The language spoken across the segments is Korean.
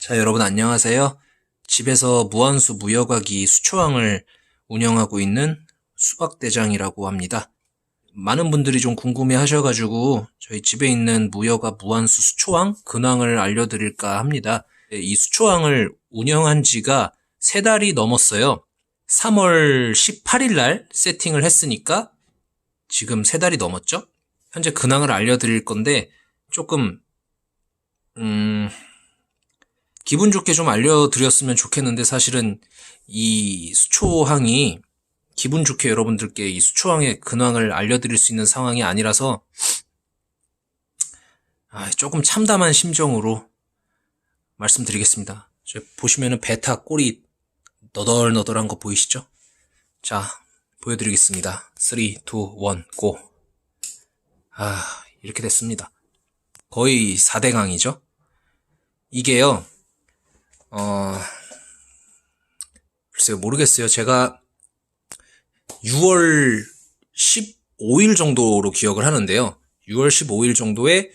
자, 여러분 안녕하세요. 집에서 무한수 무여과기 수초왕을 운영하고 있는 수박대장이라고 합니다. 많은 분들이 좀 궁금해 하셔가지고 저희 집에 있는 무여과 무한수 수초왕 근황을 알려드릴까 합니다. 이 수초왕을 운영한 지가 3달이 넘었어요. 3월 18일 날 세팅을 했으니까 지금 3달이 넘었죠? 현재 근황을 알려드릴 건데 조금 기분 좋게 좀 알려드렸으면 좋겠는데 사실은 이 수초항이 기분 좋게 여러분들께 이 수초항의 근황을 알려드릴 수 있는 상황이 아니라서 조금 참담한 심정으로 말씀드리겠습니다. 보시면은 베타 꼬리 너덜너덜한 거 보이시죠? 자, 보여드리겠습니다. 3, 2, 1, 고! 이렇게 됐습니다. 거의 4대강이죠? 이게요, 글쎄요, 모르겠어요. 제가 6월 15일 정도로 기억을 하는데요. 6월 15일 정도에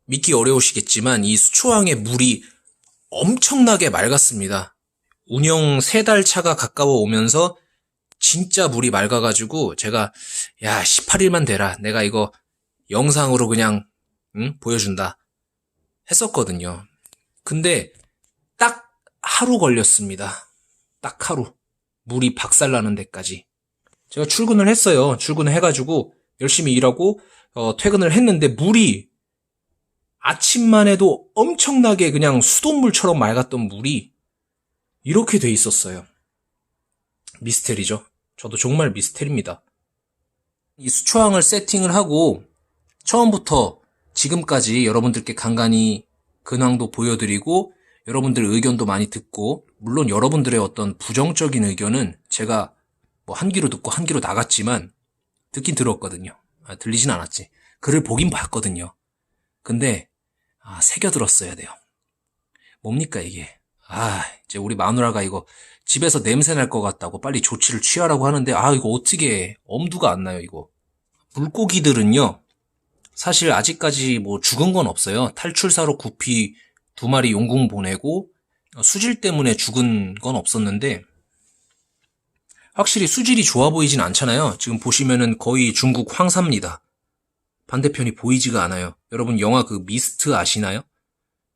믿기 어려우시겠지만 이 수초항의 물이 엄청나게 맑았습니다. 운영 3달 차가 가까워 오면서 진짜 물이 맑아가지고 제가 18일만 되라. 내가 이거 영상으로 그냥 보여준다 했었거든요. 근데 딱 하루 걸렸습니다. 딱 하루. 물이 박살나는 데까지. 제가 출근을 했어요. 출근을 해가지고 열심히 일하고 퇴근을 했는데 물이 아침만 해도 엄청나게 그냥 수돗물처럼 맑았던 물이 이렇게 돼 있었어요. 미스테리죠. 저도 정말 미스테리입니다. 이 수초항을 세팅을 하고 처음부터 지금까지 여러분들께 간간히 근황도 보여드리고 여러분들 의견도 많이 듣고 물론 여러분들의 어떤 부정적인 의견은 제가 뭐 한 귀로 듣고 한 귀로 나갔지만 듣긴 들었거든요. 들리진 않았지. 글을 보긴 봤거든요. 근데 새겨들었어야 돼요. 뭡니까 이게. 이제 우리 마누라가 이거 집에서 냄새 날 것 같다고 빨리 조치를 취하라고 하는데 이거 어떻게 해. 엄두가 안 나요 이거. 물고기들은요. 사실 아직까지 뭐 죽은 건 없어요. 탈출사로 구피 2마리 용궁 보내고 수질 때문에 죽은 건 없었는데 확실히 수질이 좋아 보이진 않잖아요. 지금 보시면은 거의 중국 황사입니다. 반대편이 보이지가 않아요. 여러분 영화 그 미스트 아시나요?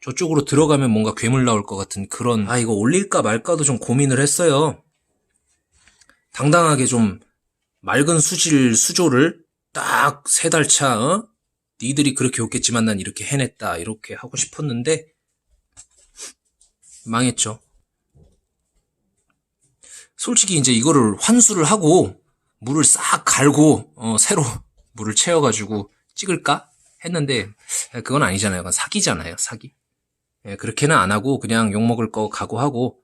저쪽으로 들어가면 뭔가 괴물 나올 것 같은 그런 이거 올릴까 말까도 좀 고민을 했어요. 당당하게 좀 맑은 수질 수조를 딱 3달 차 니들이 그렇게 웃겠지만 난 이렇게 해냈다 이렇게 하고 싶었는데 망했죠. 솔직히 이제 이거를 환수를 하고 물을 싹 갈고 새로 물을 채워가지고 찍을까 했는데 그건 아니잖아요. 그건 사기잖아요. 사기. 그렇게는 안 하고 그냥 욕먹을 거 각오하고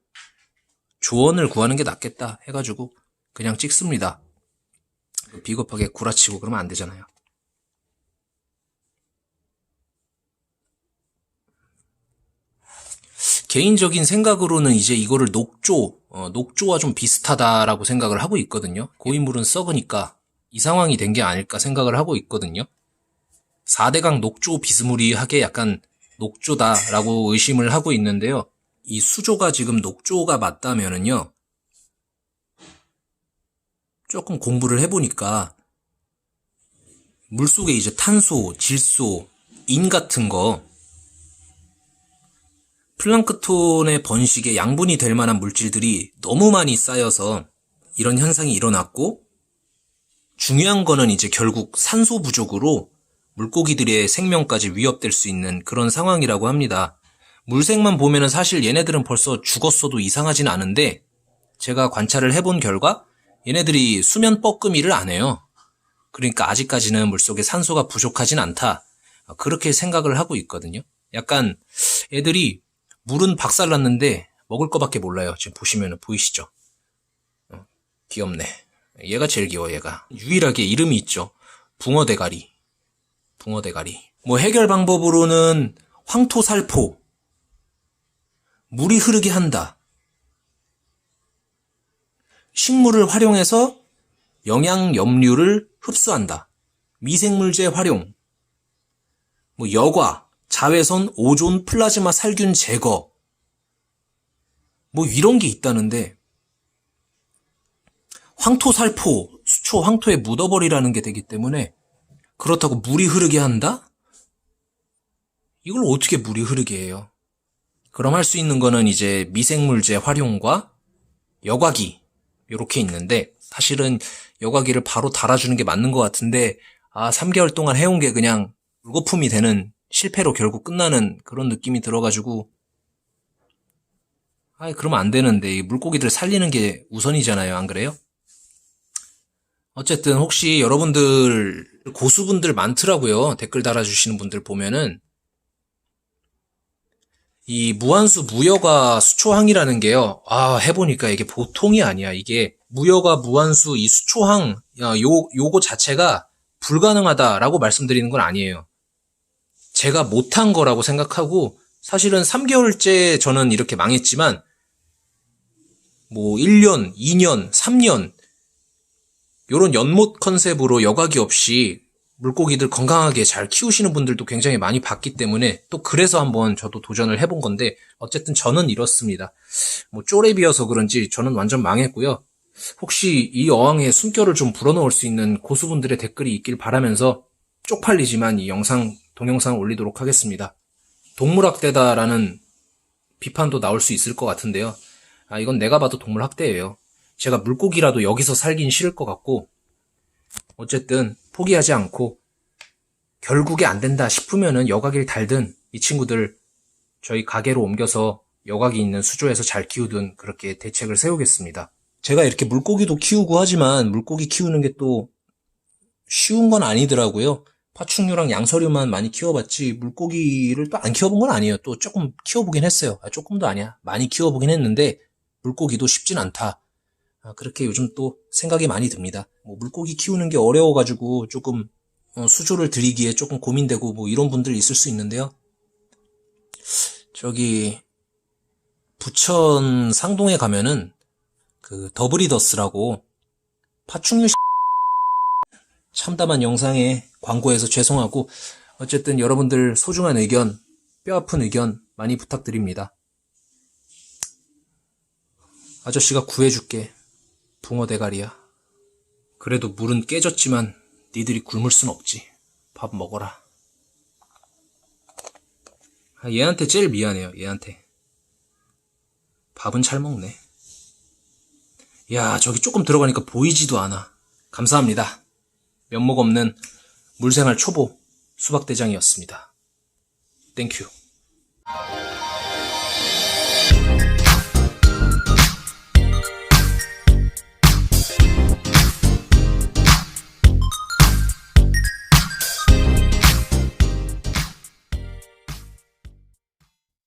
조언을 구하는 게 낫겠다 해가지고 그냥 찍습니다. 비겁하게 구라치고 그러면 안 되잖아요. 개인적인 생각으로는 이제 이거를 녹조와 좀 비슷하다라고 생각을 하고 있거든요. 고인물은 썩으니까 이 상황이 된 게 아닐까 생각을 하고 있거든요. 4대강 녹조 비스무리하게 약간 녹조다라고 의심을 하고 있는데요. 이 수조가 지금 녹조가 맞다면은요. 조금 공부를 해보니까 물속에 이제 탄소, 질소, 인 같은 거 플랑크톤의 번식에 양분이 될 만한 물질들이 너무 많이 쌓여서 이런 현상이 일어났고 중요한 거는 이제 결국 산소 부족으로 물고기들의 생명까지 위협될 수 있는 그런 상황이라고 합니다. 물색만 보면은 사실 얘네들은 벌써 죽었어도 이상하진 않은데 제가 관찰을 해본 결과 얘네들이 수면 뻐끔이를 안 해요. 그러니까 아직까지는 물속에 산소가 부족하진 않다. 그렇게 생각을 하고 있거든요. 약간 애들이 물은 박살났는데 먹을 거밖에 몰라요. 지금 보시면 보이시죠? 귀엽네. 얘가 제일 귀여워 얘가. 유일하게 이름이 있죠. 붕어대가리. 붕어대가리. 뭐 해결 방법으로는 황토살포. 물이 흐르게 한다. 식물을 활용해서 영양염류를 흡수한다. 미생물제 활용. 뭐 여과. 자외선, 오존, 플라즈마 살균 제거. 뭐 이런 게 있다는데 황토살포, 수초 황토에 묻어버리라는 게 되기 때문에 그렇다고 물이 흐르게 한다? 이걸 어떻게 물이 흐르게 해요? 그럼 할 수 있는 거는 이제 미생물제 활용과 여과기 요렇게 있는데 사실은 여과기를 바로 달아주는 게 맞는 것 같은데 3개월 동안 해온 게 그냥 물거품이 되는 실패로 결국 끝나는 그런 느낌이 들어가지고 그러면 안 되는데 이 물고기들 살리는 게 우선이잖아요. 안 그래요? 어쨌든 혹시 여러분들 고수분들 많더라고요. 댓글 달아주시는 분들 보면은 이 무한수 무여가 수초항이라는 게요. 해보니까 이게 보통이 아니야. 이게 무여가 무한수 이 수초항 요거 자체가 불가능하다라고 말씀드리는 건 아니에요. 제가 못한 거라고 생각하고 사실은 3개월째 저는 이렇게 망했지만 뭐 1년, 2년, 3년 요런 연못 컨셉으로 여과기 없이 물고기들 건강하게 잘 키우시는 분들도 굉장히 많이 봤기 때문에 또 그래서 한번 저도 도전을 해본 건데 어쨌든 저는 이렇습니다. 뭐 쪼렙이어서 그런지 저는 완전 망했고요. 혹시 이 어항에 숨결을 좀 불어넣을 수 있는 고수분들의 댓글이 있길 바라면서 쪽팔리지만 이 동영상을 올리도록 하겠습니다. 동물학대다라는 비판도 나올 수 있을 것 같은데요. 이건 내가 봐도 동물학대예요. 제가 물고기라도 여기서 살긴 싫을 것 같고 어쨌든 포기하지 않고 결국에 안 된다 싶으면은 여과기를 달든 이 친구들 저희 가게로 옮겨서 여과기 있는 수조에서 잘 키우든 그렇게 대책을 세우겠습니다. 제가 이렇게 물고기도 키우고 하지만 물고기 키우는 게 또 쉬운 건 아니더라고요. 파충류랑 양서류만 많이 키워봤지 물고기를 또 안 키워본 건 아니에요. 또 조금 키워보긴 했어요. 조금도 아니야. 많이 키워보긴 했는데 물고기도 쉽진 않다. 그렇게 요즘 또 생각이 많이 듭니다. 뭐 물고기 키우는 게 어려워가지고 조금 수조를 들이기에 조금 고민되고 뭐 이런 분들 있을 수 있는데요. 저기 부천 상동에 가면은 그 더브리더스라고 파충류 참담한 영상에 광고해서 죄송하고 어쨌든 여러분들 소중한 의견, 뼈아픈 의견 많이 부탁드립니다. 아저씨가 구해줄게. 붕어 대가리야. 그래도 물은 깨졌지만 니들이 굶을 순 없지. 밥 먹어라. 얘한테 제일 미안해요. 얘한테. 밥은 잘 먹네. 야, 저기 조금 들어가니까 보이지도 않아. 감사합니다. 면목 없는 물생활 초보 수박대장이었습니다. 땡큐.